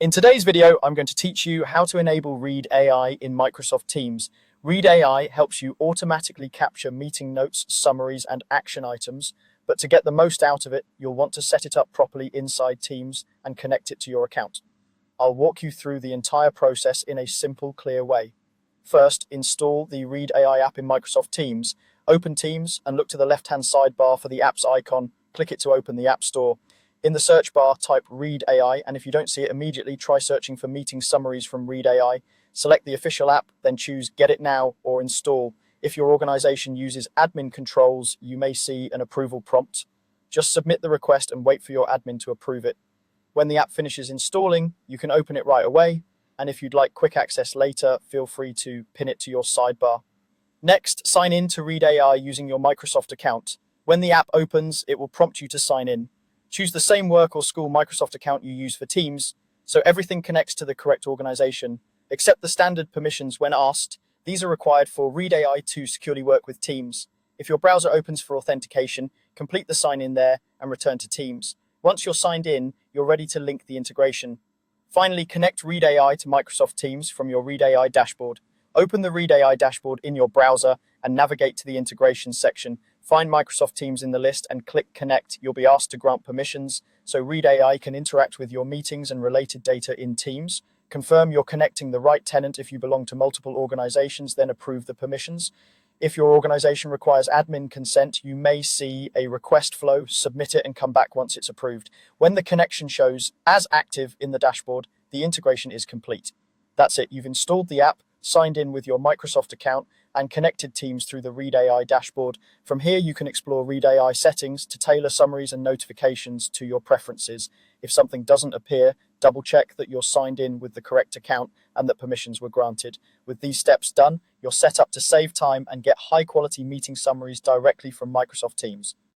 In today's video, I'm going to teach you how to enable Read.AI in Microsoft Teams. Read.AI helps you automatically capture meeting notes, summaries, and action items, but to get the most out of it, you'll want to set it up properly inside Teams and connect it to your account. I'll walk you through the entire process in a simple, clear way. First, install the Read.AI app in Microsoft Teams. Open Teams and look to the left-hand sidebar for the apps icon. Click it to open the App Store. In the search bar, type Read.AI, and if you don't see it immediately, try searching for meeting summaries from Read.AI. Select the official app, then choose Get It Now or Install. If your organization uses admin controls, you may see an approval prompt. Just submit the request and wait for your admin to approve it. When the app finishes installing, you can open it right away, and if you'd like quick access later, feel free to pin it to your sidebar. Next, sign in to Read.AI using your Microsoft account. When the app opens, it will prompt you to sign in. Choose the same work or school Microsoft account you use for Teams, so everything connects to the correct organization. Accept the standard permissions when asked. These are required for Read.AI to securely work with Teams. If your browser opens for authentication, complete the sign-in there and return to Teams. Once you're signed in, you're ready to link the integration. Finally, connect Read.AI to Microsoft Teams from your Read.AI dashboard. Open the Read.AI dashboard in your browser and navigate to the integration section. Find Microsoft Teams in the list and click Connect. You'll be asked to grant permissions, so Read.AI can interact with your meetings and related data in Teams. Confirm you're connecting the right tenant if you belong to multiple organizations, then approve the permissions. If your organization requires admin consent, you may see a request flow. Submit it and come back once it's approved. When the connection shows as active in the dashboard, the integration is complete. That's it. You've installed the app, signed in with your Microsoft account, and connected Teams through the Read.AI dashboard. From here, you can explore Read.AI settings to tailor summaries and notifications to your preferences. If something doesn't appear, double check that you're signed in with the correct account and that permissions were granted. With these steps done, you're set up to save time and get high-quality meeting summaries directly from Microsoft Teams.